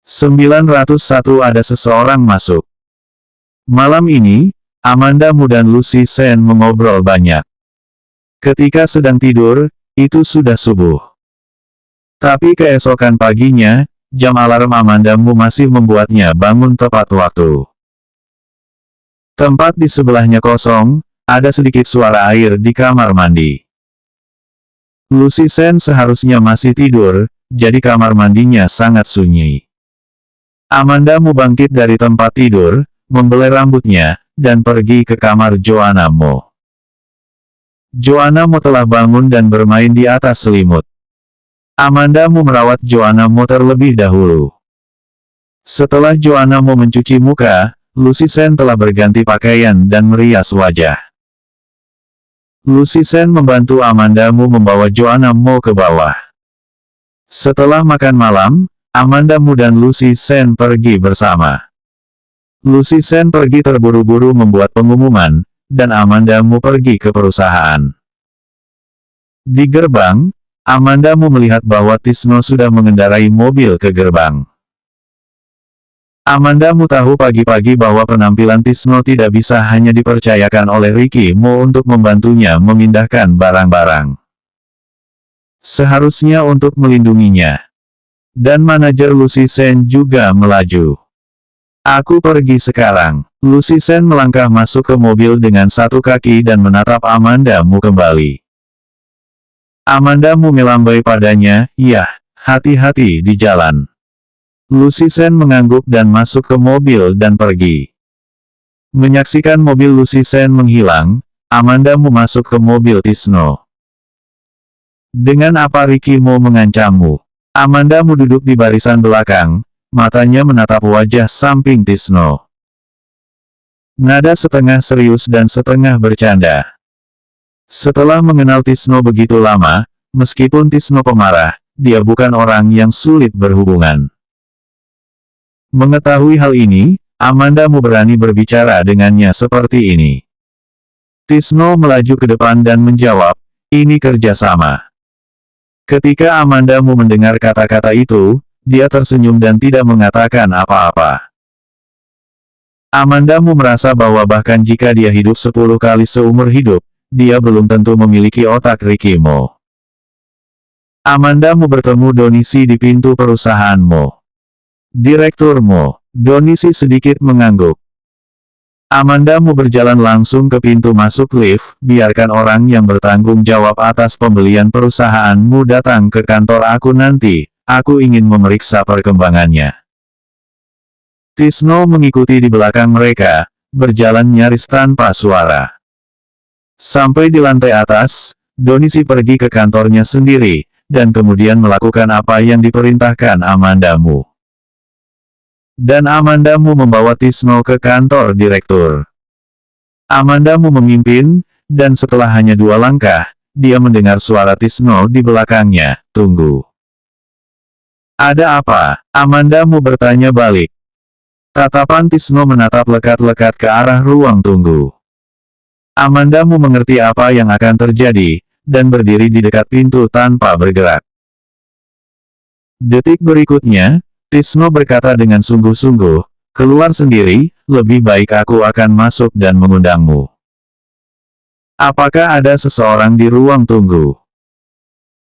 901 Ada seseorang masuk. Malam ini, Amanda Mu dan Lucy Sen mengobrol banyak. Ketika sedang tidur, itu sudah subuh. Tapi keesokan paginya, jam alarm Amanda Mu masih membuatnya bangun tepat waktu. Tempat di sebelahnya kosong, ada sedikit suara air di kamar mandi. Lucy Sen seharusnya masih tidur, jadi kamar mandinya sangat sunyi. Amanda Mu bangkit dari tempat tidur, membelai rambutnya, dan pergi ke kamar Joanna Mu. Joanna Mu telah bangun dan bermain di atas selimut. Amanda Mu merawat Joanna Mu terlebih dahulu. Setelah Joanna Mu mencuci muka, Lucy Sen telah berganti pakaian dan merias wajah. Lucy Sen membantu Amanda Mu membawa Joanna Mu ke bawah. Setelah makan malam, Amanda Mu dan Lucy Sen pergi bersama. Lucy Sen pergi terburu-buru membuat pengumuman, dan Amanda Mu pergi ke perusahaan. Di gerbang, Amanda Mu melihat bahwa Tisno sudah mengendarai mobil ke gerbang. Amanda Mu tahu pagi-pagi bahwa penampilan Tisno tidak bisa hanya dipercayakan oleh Ricky Mo untuk membantunya memindahkan barang-barang. Seharusnya untuk melindunginya. Dan manajer Lucy Sen juga melaju. Aku pergi sekarang. Lucy Sen melangkah masuk ke mobil dengan satu kaki dan menatap Amanda Mu kembali. Amanda Mu melambai padanya, "Yah, hati-hati di jalan." Lucy Sen mengangguk dan masuk ke mobil dan pergi. Menyaksikan mobil Lucy Sen menghilang, Amanda Mu masuk ke mobil Tisno. "Dengan apa Ricky Mo mengancammu?" Amanda Mu duduk di barisan belakang, matanya menatap wajah samping Tisno. Nada setengah serius dan setengah bercanda. Setelah mengenal Tisno begitu lama, meskipun Tisno pemarah, dia bukan orang yang sulit berhubungan. Mengetahui hal ini, Amanda Mu berani berbicara dengannya seperti ini. Tisno melaju ke depan dan menjawab, "Ini kerjasama." Ketika Amanda Mu mendengar kata-kata itu, dia tersenyum dan tidak mengatakan apa-apa. Amanda Mu merasa bahwa bahkan jika dia hidup 10 kali seumur hidup, dia belum tentu memiliki otak Ricky Mo. Amanda Mu bertemu Donisi di pintu perusahaan Mo. "Direktur Mo." Donisi sedikit mengangguk. Amanda Mu berjalan langsung ke pintu masuk lift, "Biarkan orang yang bertanggung jawab atas pembelian perusahaanmu datang ke kantor aku nanti, aku ingin memeriksa perkembangannya." Tisno mengikuti di belakang mereka, berjalan nyaris tanpa suara. Sampai di lantai atas, Donisi pergi ke kantornya sendiri, dan kemudian melakukan apa yang diperintahkan Amanda Mu. Dan Amanda Mu membawa Tisno ke kantor direktur. Amanda Mu memimpin, dan setelah hanya 2 langkah, dia mendengar suara Tisno di belakangnya, "Tunggu." "Ada apa?" Amanda Mu bertanya balik. Tatapan Tisno menatap lekat-lekat ke arah ruang tunggu. Amanda Mu mengerti apa yang akan terjadi, dan berdiri di dekat pintu tanpa bergerak. Detik berikutnya, Tisno berkata dengan sungguh-sungguh, "Keluar sendiri, lebih baik aku akan masuk dan mengundangmu." "Apakah ada seseorang di ruang tunggu?"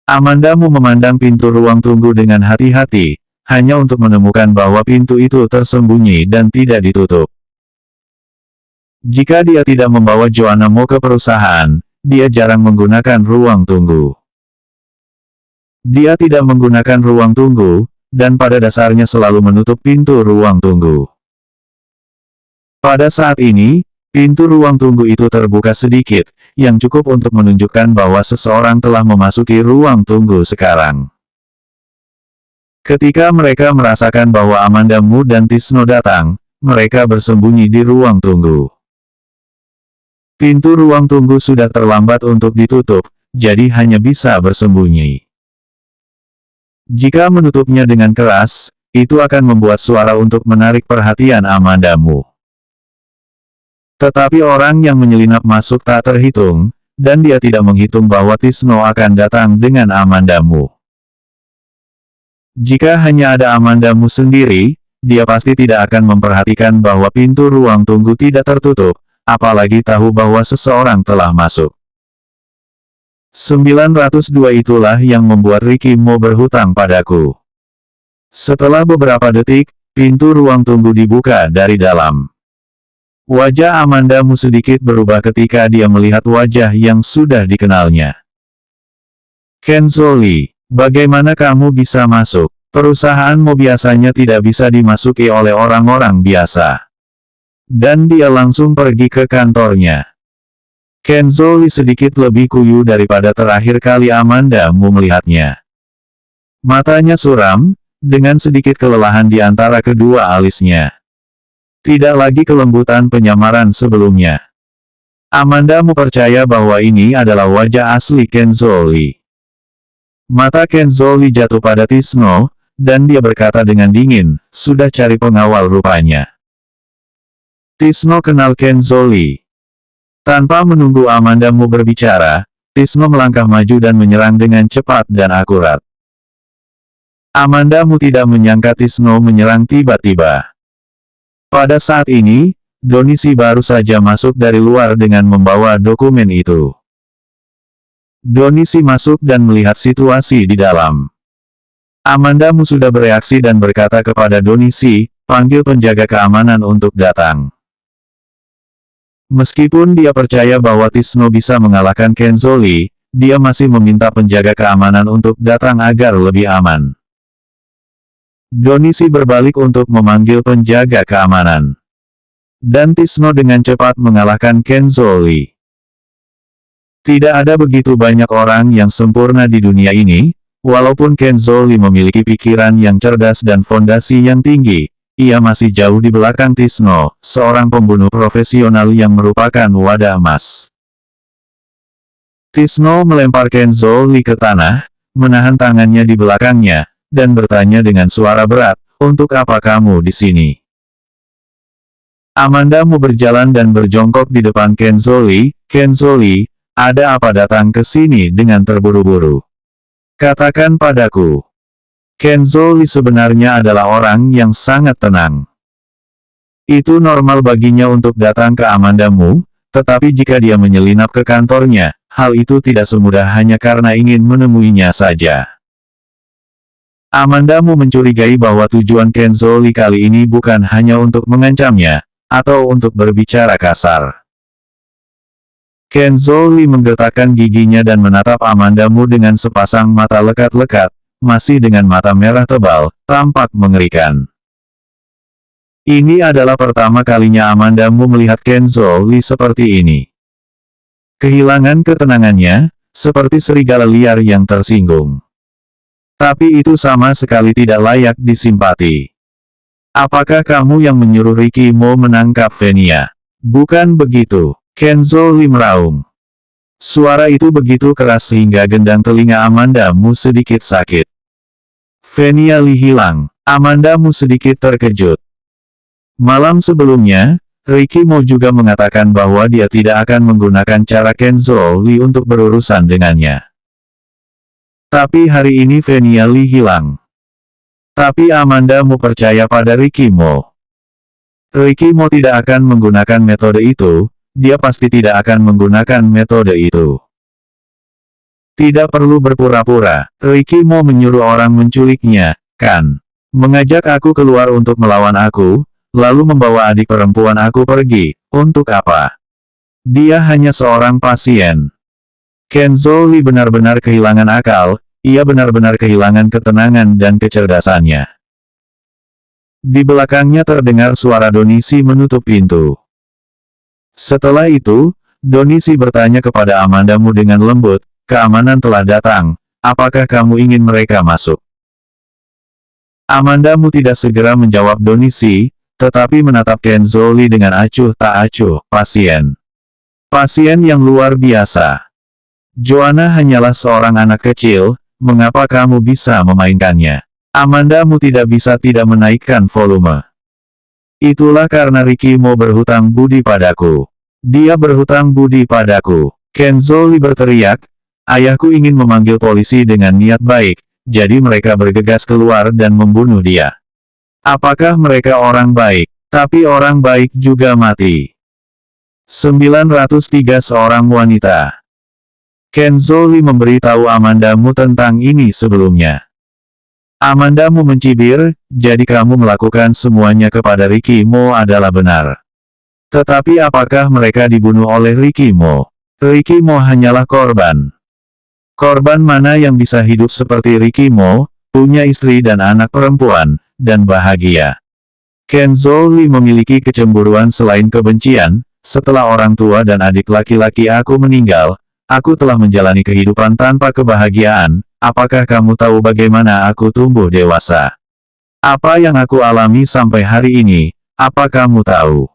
Amanda Mu memandang pintu ruang tunggu dengan hati-hati, hanya untuk menemukan bahwa pintu itu tersembunyi dan tidak ditutup. Jika dia tidak membawa Joanna Mo ke perusahaan, dia jarang menggunakan ruang tunggu. Dia tidak menggunakan ruang tunggu, dan pada dasarnya selalu menutup pintu ruang tunggu. Pada saat ini, pintu ruang tunggu itu terbuka sedikit, yang cukup untuk menunjukkan bahwa seseorang telah memasuki ruang tunggu sekarang. Ketika mereka merasakan bahwa Amanda Mu dan Tisno datang, mereka bersembunyi di ruang tunggu. Pintu ruang tunggu sudah terlambat untuk ditutup, jadi hanya bisa bersembunyi. Jika menutupnya dengan keras, itu akan membuat suara untuk menarik perhatian Amanda Mu. Tetapi orang yang menyelinap masuk tak terhitung, dan dia tidak menghitung bahwa Tisno akan datang dengan Amanda Mu. Jika hanya ada Amandamu sendiri, dia pasti tidak akan memperhatikan bahwa pintu ruang tunggu tidak tertutup, apalagi tahu bahwa seseorang telah masuk. 902 itulah yang membuat Ricky Mo berhutang padaku. Setelah beberapa detik, pintu ruang tunggu dibuka dari dalam. Wajah Amandamu sedikit berubah ketika dia melihat wajah yang sudah dikenalnya. Kenzo Lee, bagaimana kamu bisa masuk? Perusahaanmu biasanya tidak bisa dimasuki oleh orang-orang biasa. Dan dia langsung pergi ke kantornya. Kenzo Lee sedikit lebih kuyu daripada terakhir kali Amandamu melihatnya. Matanya suram, dengan sedikit kelelahan di antara kedua alisnya. Tidak lagi kelembutan penyamaran sebelumnya. Amandamu percaya bahwa ini adalah wajah asli Kenzo Lee. Mata Kenzo Lee jatuh pada Tisno, dan dia berkata dengan dingin, sudah cari pengawal rupanya. Tisno kenal Kenzo Lee. Tanpa menunggu Amandamu berbicara, Tisno melangkah maju dan menyerang dengan cepat dan akurat. Amandamu tidak menyangka Tisno menyerang tiba-tiba. Pada saat ini, Donishi baru saja masuk dari luar dengan membawa dokumen itu. Donishi masuk dan melihat situasi di dalam. Amandamu sudah bereaksi dan berkata kepada Donishi, panggil penjaga keamanan untuk datang. Meskipun dia percaya bahwa Tisno bisa mengalahkan Kenzo Lee, dia masih meminta penjaga keamanan untuk datang agar lebih aman. Donishi berbalik untuk memanggil penjaga keamanan. Dan Tisno dengan cepat mengalahkan Kenzo Lee. Tidak ada begitu banyak orang yang sempurna di dunia ini, walaupun Kenzo Lee memiliki pikiran yang cerdas dan fondasi yang tinggi. Ia masih jauh di belakang Tisno, seorang pembunuh profesional yang merupakan wadah emas. Tisno melempar Kenzo Lee ke tanah, menahan tangannya di belakangnya, dan bertanya dengan suara berat, untuk apa kamu di sini? Amandamu berjalan dan berjongkok di depan Kenzo Lee. Kenzo Lee, ada apa datang ke sini dengan terburu-buru? Katakan padaku. Kenzo Lee sebenarnya adalah orang yang sangat tenang. Itu normal baginya untuk datang ke Amandamu, tetapi jika dia menyelinap ke kantornya, hal itu tidak semudah hanya karena ingin menemuinya saja. Amandamu mencurigai bahwa tujuan Kenzo Lee kali ini bukan hanya untuk mengancamnya, atau untuk berbicara kasar. Kenzo Lee menggertakkan giginya dan menatap Amandamu dengan sepasang mata lekat-lekat, masih dengan mata merah tebal, tampak mengerikan. Ini adalah pertama kalinya Amandamu melihat Kenzo Lee seperti ini. Kehilangan ketenangannya, seperti serigala liar yang tersinggung. Tapi itu sama sekali tidak layak disimpati. Apakah kamu yang menyuruh Ricky Mo menangkap Venia? Bukan begitu, Kenzo Lee meraung. Suara itu begitu keras sehingga gendang telinga Amandamu sedikit sakit. Venia Lee hilang. Amandamu sedikit terkejut. Malam sebelumnya, Ricky Mo juga mengatakan bahwa dia tidak akan menggunakan cara Kenzo Lee untuk berurusan dengannya. Tapi hari ini Venia Lee hilang. Tapi Amandamu percaya pada Ricky Mo. Ricky Mo tidak akan menggunakan metode itu, dia pasti tidak akan menggunakan metode itu. Tidak perlu berpura-pura, Ricky Mo menyuruh orang menculiknya, kan? Mengajak aku keluar untuk melawan aku, lalu membawa adik perempuan aku pergi, untuk apa? Dia hanya seorang pasien. Kenzo Lee benar-benar kehilangan akal, ia benar-benar kehilangan ketenangan dan kecerdasannya. Di belakangnya terdengar suara Donishi menutup pintu. Setelah itu, Donishi bertanya kepada Amandamu dengan lembut, keamanan telah datang, apakah kamu ingin mereka masuk? Amandamu tidak segera menjawab Donishi, tetapi menatap Kenzo Lee dengan acuh tak acuh, pasien. Pasien yang luar biasa. Joanna hanyalah seorang anak kecil, mengapa kamu bisa memainkannya? Amandamu tidak bisa tidak menaikkan volume. Itulah karena Ricky Mo berhutang budi padaku. Dia berhutang budi padaku. Kenzo Lee berteriak, ayahku ingin memanggil polisi dengan niat baik, jadi mereka bergegas keluar dan membunuh dia. Apakah mereka orang baik? Tapi orang baik juga mati. 903 seorang wanita. Kenzo Lee memberitahu Amandamu tentang ini sebelumnya. Amandamu mencibir, jadi kamu melakukan semuanya kepada Ricky Mo adalah benar. Tetapi apakah mereka dibunuh oleh Ricky Mo? Ricky Mo hanyalah korban. Korban mana yang bisa hidup seperti Ricky Mo, punya istri dan anak perempuan, dan bahagia? Kenzo Lee memiliki kecemburuan selain kebencian. Setelah orang tua dan adik laki-laki aku meninggal, aku telah menjalani kehidupan tanpa kebahagiaan. Apakah kamu tahu bagaimana aku tumbuh dewasa? Apa yang aku alami sampai hari ini, apa kamu tahu?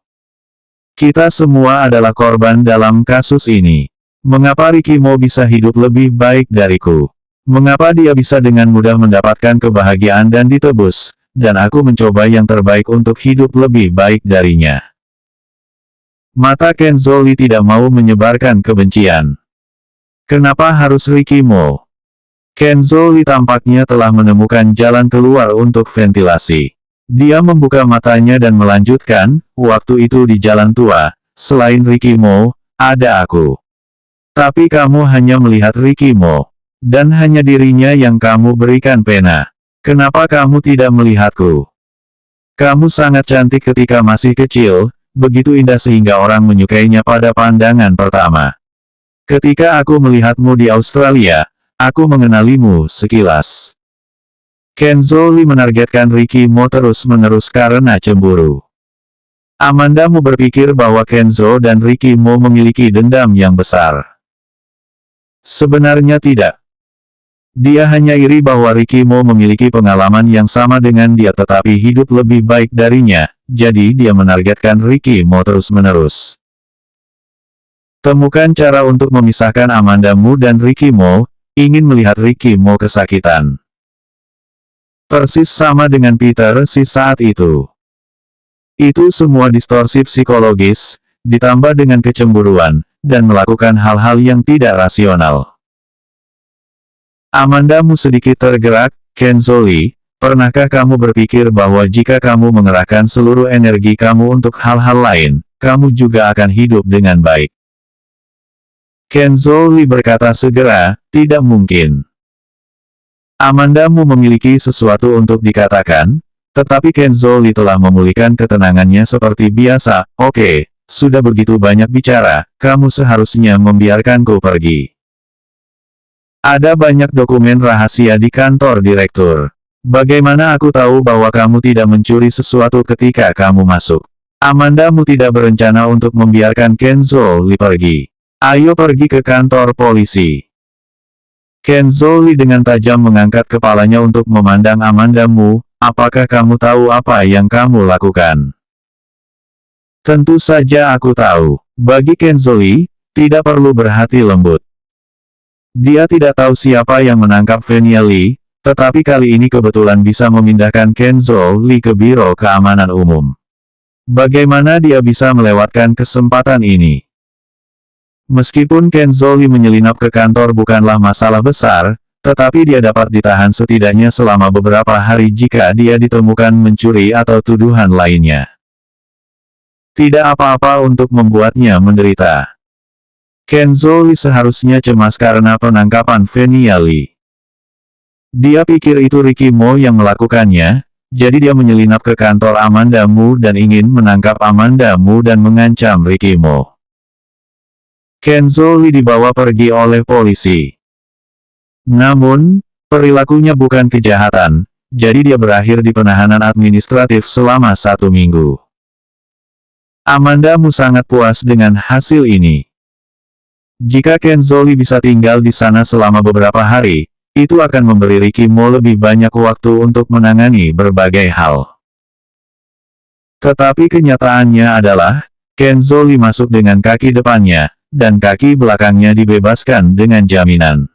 Kita semua adalah korban dalam kasus ini. Mengapa Ricky Mo bisa hidup lebih baik dariku? Mengapa dia bisa dengan mudah mendapatkan kebahagiaan dan ditebus, dan aku mencoba yang terbaik untuk hidup lebih baik darinya? Mata Kenzo Lee tidak mau menyebarkan kebencian. Kenapa harus Ricky Mo? Kenzo Lee tampaknya telah menemukan jalan keluar untuk ventilasi. Dia membuka matanya dan melanjutkan, waktu itu di jalan tua, selain Ricky Mo, ada aku. Tapi kamu hanya melihat Ricky Mo. Dan hanya dirinya yang kamu berikan pena. Kenapa kamu tidak melihatku? Kamu sangat cantik ketika masih kecil, begitu indah sehingga orang menyukainya pada pandangan pertama. Ketika aku melihatmu di Australia, aku mengenalimu sekilas. Kenzo Lee menargetkan Ricky Mo terus-menerus karena cemburu. Amandamu berpikir bahwa Kenzo dan Ricky Mo memiliki dendam yang besar. Sebenarnya tidak. Dia hanya iri bahwa Ricky Mo memiliki pengalaman yang sama dengan dia tetapi hidup lebih baik darinya, jadi dia menargetkan Ricky Mo terus-menerus. Temukan cara untuk memisahkan Amandamu dan Ricky Mo. Ingin melihat Ricky Mo kesakitan. Persis sama dengan Peter si saat itu. Itu semua distorsi psikologis, ditambah dengan kecemburuan, dan melakukan hal-hal yang tidak rasional. Amandamu sedikit tergerak, Kenzo Lee, pernahkah kamu berpikir bahwa jika kamu mengerahkan seluruh energi kamu untuk hal-hal lain, kamu juga akan hidup dengan baik? Kenzo Lee berkata segera, tidak mungkin. Amandamu memiliki sesuatu untuk dikatakan, tetapi Kenzo Lee telah memulihkan ketenangannya seperti biasa. Oke, sudah begitu banyak bicara, kamu seharusnya membiarkanku pergi. Ada banyak dokumen rahasia di kantor direktur. Bagaimana aku tahu bahwa kamu tidak mencuri sesuatu ketika kamu masuk? Amandamu tidak berencana untuk membiarkan Kenzo Lee pergi. Ayo pergi ke kantor polisi. Kenzo Lee dengan tajam mengangkat kepalanya untuk memandang Amandamu. Apakah kamu tahu apa yang kamu lakukan? Tentu saja aku tahu. Bagi Kenzo Lee, tidak perlu berhati lembut. Dia tidak tahu siapa yang menangkap Venia Lee, tetapi kali ini kebetulan bisa memindahkan Kenzo Lee ke Biro Keamanan Umum. Bagaimana dia bisa melewatkan kesempatan ini? Meskipun Kenzo Lee menyelinap ke kantor bukanlah masalah besar, tetapi dia dapat ditahan setidaknya selama beberapa hari jika dia ditemukan mencuri atau tuduhan lainnya. Tidak apa-apa untuk membuatnya menderita. Kenzo Lee seharusnya cemas karena penangkapan Venia Lee. Dia pikir itu Ricky Mo yang melakukannya, jadi dia menyelinap ke kantor Amandamu dan ingin menangkap Amandamu dan mengancam Ricky Mo. Kenzo Lee dibawa pergi oleh polisi. Namun, perilakunya bukan kejahatan, jadi dia berakhir di penahanan administratif selama 1 minggu. Amandamu sangat puas dengan hasil ini. Jika Kenzo Lee bisa tinggal di sana selama beberapa hari, itu akan memberi Ricky Mo lebih banyak waktu untuk menangani berbagai hal. Tetapi kenyataannya adalah, Kenzo Lee masuk dengan kaki depannya, dan kaki belakangnya dibebaskan dengan jaminan.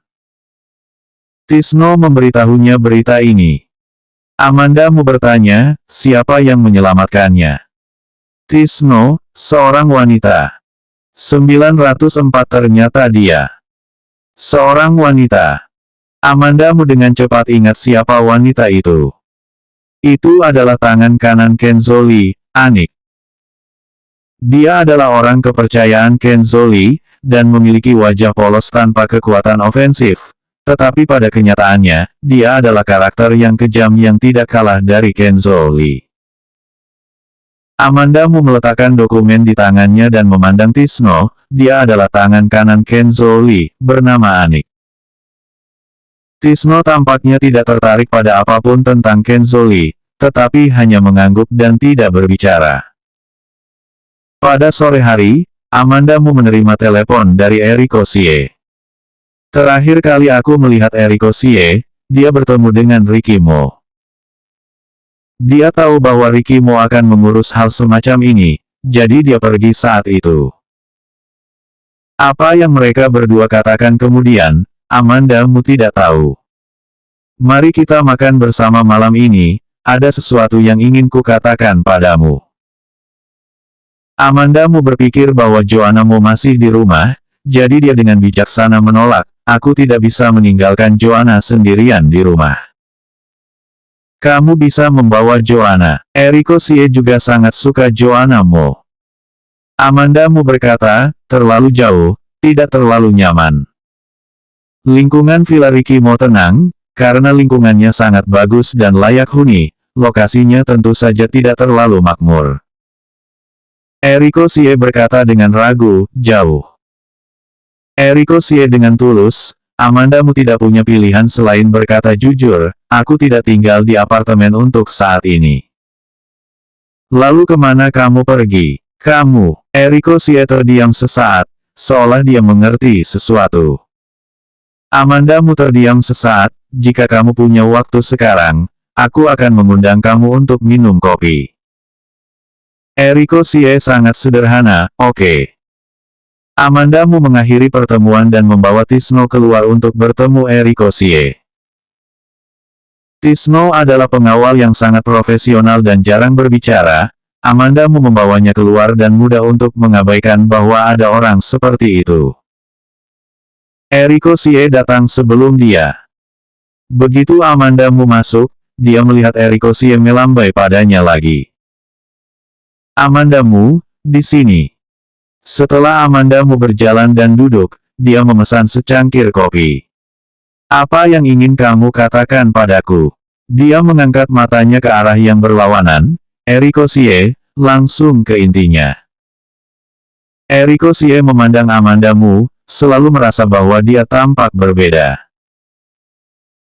Tisno memberitahunya berita ini. Amandamu bertanya, siapa yang menyelamatkannya? Tisno, seorang wanita. 904 ternyata dia. Seorang wanita. Amandamu dengan cepat ingat siapa wanita itu. Itu adalah tangan kanan Kenzo Lee, Anik. Dia adalah orang kepercayaan Kenzo Lee, dan memiliki wajah polos tanpa kekuatan ofensif. Tetapi pada kenyataannya, dia adalah karakter yang kejam yang tidak kalah dari Kenzo Lee. Amandamu meletakkan dokumen di tangannya dan memandang Tisno. Dia adalah tangan kanan Kenzo Lee, bernama Anik. Tisno tampaknya tidak tertarik pada apapun tentang Kenzo Lee, tetapi hanya mengangguk dan tidak berbicara. Pada sore hari, Amandamu menerima telepon dari Eriko Sie. Terakhir kali aku melihat Eriko Sie, dia bertemu dengan Ricky Mo. Dia tahu bahwa Ricky Mo akan mengurus hal semacam ini, jadi dia pergi saat itu. Apa yang mereka berdua katakan kemudian, Amandamu tidak tahu. Mari kita makan bersama malam ini, ada sesuatu yang ingin kukatakan padamu. Amandamu berpikir bahwa Joanna Mo masih di rumah, jadi dia dengan bijaksana menolak, aku tidak bisa meninggalkan Joanna sendirian di rumah. Kamu bisa membawa Joanna. Eriko Sie juga sangat suka Joanna Mo. Amandamu berkata, terlalu jauh, tidak terlalu nyaman. Lingkungan Villa Ricky Mo tenang, karena lingkungannya sangat bagus dan layak huni, lokasinya tentu saja tidak terlalu makmur. Eriko Sie berkata dengan ragu, jauh. Eriko Sie dengan tulus, Amandamu tidak punya pilihan selain berkata jujur, aku tidak tinggal di apartemen untuk saat ini. Lalu kemana kamu pergi? Kamu, Eriko Sie terdiam sesaat, seolah dia mengerti sesuatu. Amandamu terdiam sesaat, jika kamu punya waktu sekarang, aku akan mengundang kamu untuk minum kopi. Eriko Sie sangat sederhana, oke. Amandamu mengakhiri pertemuan dan membawa Tisno keluar untuk bertemu Eriko Sie. Tisno adalah pengawal yang sangat profesional dan jarang berbicara. Amandamu membawanya keluar dan mudah untuk mengabaikan bahwa ada orang seperti itu. Eriko Sie datang sebelum dia. Begitu Amandamu masuk, dia melihat Eriko Sie melambai padanya lagi. Amandamu, di sini. Setelah Amandamu berjalan dan duduk, dia memesan secangkir kopi. Apa yang ingin kamu katakan padaku? Dia mengangkat matanya ke arah yang berlawanan, Eriko Sie, langsung ke intinya. Eriko Sie memandang Amandamu, selalu merasa bahwa dia tampak berbeda.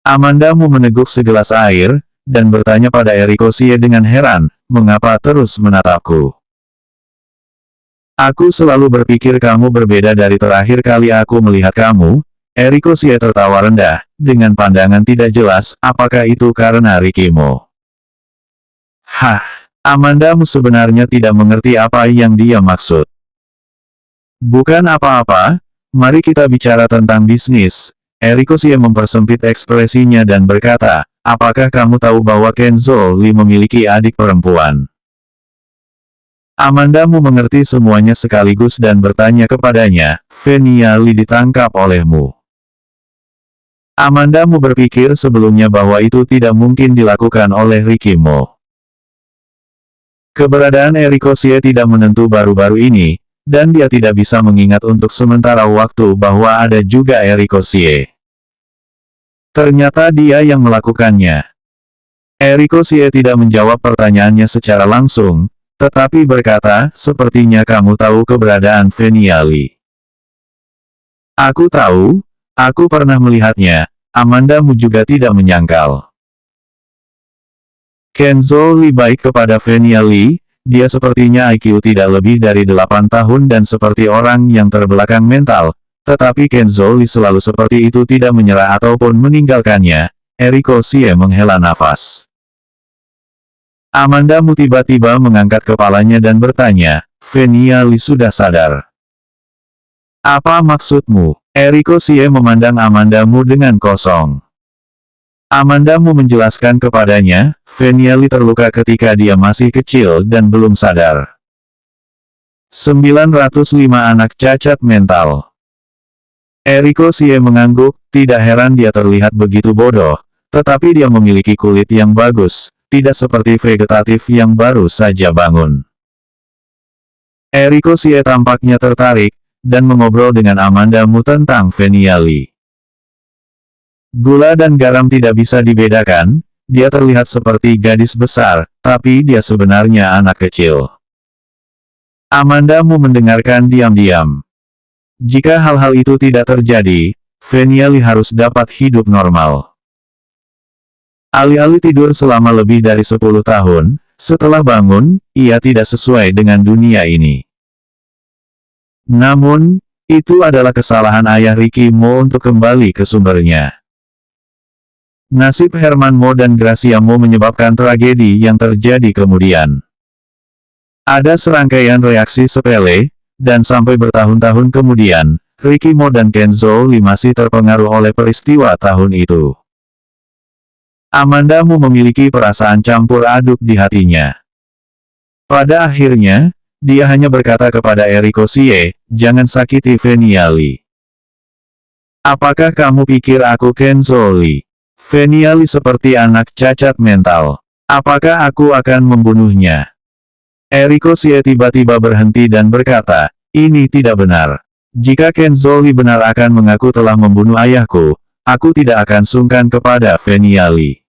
Amandamu meneguk segelas air, dan bertanya pada Eriko Sie dengan heran, mengapa terus menatapku? Aku selalu berpikir kamu berbeda dari terakhir kali aku melihat kamu. Eriko Sie tertawa rendah, dengan pandangan tidak jelas, apakah itu karena Ricky Mo? Hah, Amandamu sebenarnya tidak mengerti apa yang dia maksud. Bukan apa-apa, mari kita bicara tentang bisnis. Eriko Sie mempersempit ekspresinya dan berkata, apakah kamu tahu bahwa Kenzo Lee memiliki adik perempuan? Amandamu mengerti semuanya sekaligus dan bertanya kepadanya, Venia Lee ditangkap olehmu. Amandamu berpikir sebelumnya bahwa itu tidak mungkin dilakukan oleh Ricky Mo. Keberadaan Eriko Sie tidak menentu baru-baru ini, dan dia tidak bisa mengingat untuk sementara waktu bahwa ada juga Eriko Sie. Ternyata dia yang melakukannya. Eriko Sie tidak menjawab pertanyaannya secara langsung, tetapi berkata, sepertinya kamu tahu keberadaan Venia Lee. Aku tahu, aku pernah melihatnya. Amandamu juga tidak menyangkal. Kenzo Lee baik kepada Venia Lee, dia sepertinya IQ tidak lebih dari 8 tahun dan seperti orang yang terbelakang mental. Tetapi Kenzo Lee selalu seperti itu, tidak menyerah ataupun meninggalkannya. Eriko Sie menghela nafas. Amandamu tiba-tiba mengangkat kepalanya dan bertanya, Venia Lee sudah sadar. Apa maksudmu? Eriko Sie memandang Amandamu dengan kosong. Amandamu menjelaskan kepadanya, Venia Lee terluka ketika dia masih kecil dan belum sadar. 905 anak cacat mental. Eriko Xie mengangguk, tidak heran dia terlihat begitu bodoh, tetapi dia memiliki kulit yang bagus, tidak seperti vegetatif yang baru saja bangun. Eriko Xie tampaknya tertarik, dan mengobrol dengan Amanda Mu tentang Venia Li. Gula dan garam tidak bisa dibedakan, dia terlihat seperti gadis besar, tapi dia sebenarnya anak kecil. Amanda Mu mendengarkan diam-diam. Jika hal-hal itu tidak terjadi, Venia Li harus dapat hidup normal. Alih-alih tidur selama lebih dari 10 tahun, setelah bangun, ia tidak sesuai dengan dunia ini. Namun, itu adalah kesalahan ayah Ricky Mo untuk kembali ke sumbernya. Nasib Herman Mo dan Gracia Mo menyebabkan tragedi yang terjadi kemudian. Ada serangkaian reaksi sepele, dan sampai bertahun-tahun kemudian, Ricky Mo dan Kenzo Li masih terpengaruh oleh peristiwa tahun itu. Amanda Mu memiliki perasaan campur aduk di hatinya. Pada akhirnya, dia hanya berkata kepada Eriko Xie, jangan sakiti Venia Li. Apakah kamu pikir aku Kenzo Li? Venia Li seperti anak cacat mental. Apakah aku akan membunuhnya? Eriko Xie tiba-tiba berhenti dan berkata, ini tidak benar. Jika Kenzo Li benar akan mengaku telah membunuh ayahku, aku tidak akan sungkan kepada Venia Li.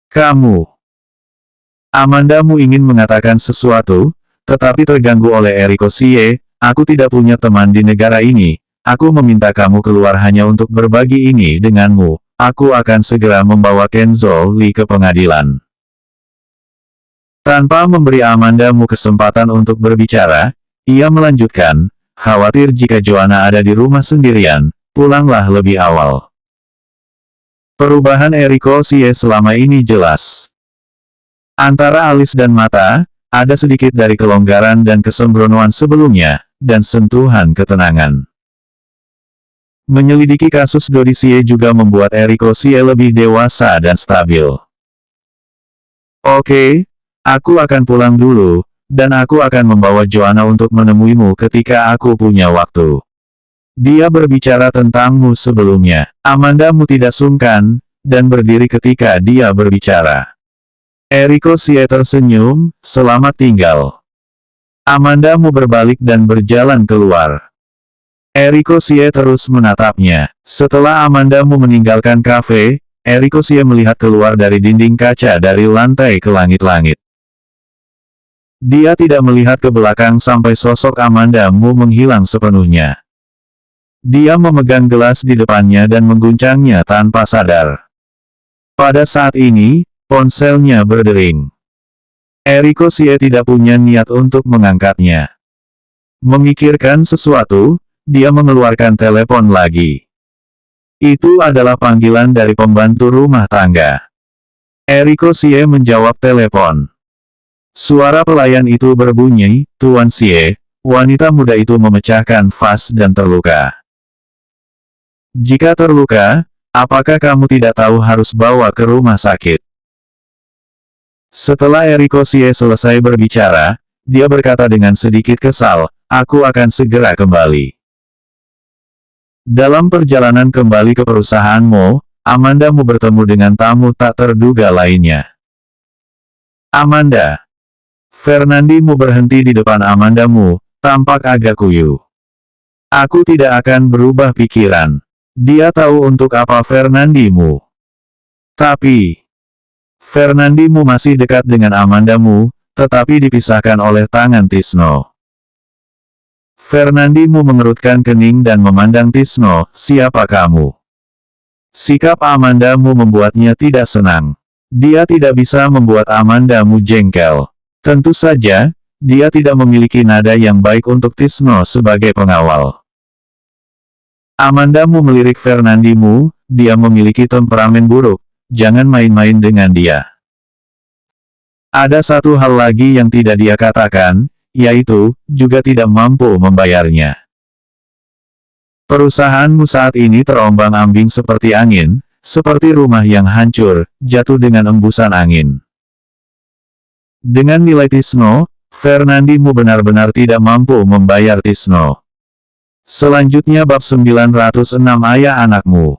Kamu. Amanda Mu ingin mengatakan sesuatu, tetapi terganggu oleh Eriko Xie, aku tidak punya teman di negara ini, aku meminta kamu keluar hanya untuk berbagi ini denganmu, aku akan segera membawa Kenzo Li ke pengadilan. Tanpa memberi Amanda Mu kesempatan untuk berbicara, ia melanjutkan, khawatir jika Joanna ada di rumah sendirian, pulanglah lebih awal. Perubahan Eriko Xie selama ini jelas. Antara alis dan mata, ada sedikit dari kelonggaran dan kesembronoan sebelumnya, dan sentuhan ketenangan. Menyelidiki kasus Dodi Xie juga membuat Eriko Xie lebih dewasa dan stabil. Oke, aku akan pulang dulu, dan aku akan membawa Joanna untuk menemuimu ketika aku punya waktu. Dia berbicara tentangmu sebelumnya. Amanda Mu tidak sungkan, dan berdiri ketika dia berbicara. Eriko Xie tersenyum, selamat tinggal. Amanda Mu berbalik dan berjalan keluar. Eriko Xie terus menatapnya. Setelah Amanda Mu meninggalkan kafe, Eriko Xie melihat keluar dari dinding kaca dari lantai ke langit-langit. Dia tidak melihat ke belakang sampai sosok Amanda Mu menghilang sepenuhnya. Dia memegang gelas di depannya dan mengguncangnya tanpa sadar. Pada saat ini, ponselnya berdering. Eriko Xie tidak punya niat untuk mengangkatnya. Memikirkan sesuatu, dia mengeluarkan telepon lagi. Itu adalah panggilan dari pembantu rumah tangga. Eriko Xie menjawab telepon. Suara pelayan itu berbunyi, Tuan Xie, wanita muda itu memecahkan vas dan terluka. Jika terluka, apakah kamu tidak tahu harus bawa ke rumah sakit? Setelah Eriko Xie selesai berbicara, dia berkata dengan sedikit kesal, aku akan segera kembali. Dalam perjalanan kembali ke perusahaan Mo, Amanda Mu bertemu dengan tamu tak terduga lainnya. Amanda. Fernandi Mu berhenti di depan Amanda Mu, tampak agak kuyu. Aku tidak akan berubah pikiran. Dia tahu untuk apa Fernandi Mu. Tapi, Fernandi Mu masih dekat dengan Amanda Mu, tetapi dipisahkan oleh tangan Tisno. Fernandi Mu mengerutkan kening dan memandang Tisno, siapa kamu? Sikap Amanda Mu membuatnya tidak senang. Dia tidak bisa membuat Amanda Mu jengkel. Tentu saja, dia tidak memiliki nada yang baik untuk Tisno sebagai pengawal. Amanda Mu melirik Fernandi Mu, dia memiliki temperamen buruk, jangan main-main dengan dia. Ada satu hal lagi yang tidak dia katakan, yaitu, juga tidak mampu membayarnya. Perusahaanmu saat ini terombang-ambing seperti angin, seperti rumah yang hancur, jatuh dengan embusan angin. Dengan nilai Tisno, Fernandi Mu benar-benar tidak mampu membayar Tisno. Selanjutnya bab 906 ayah anakmu.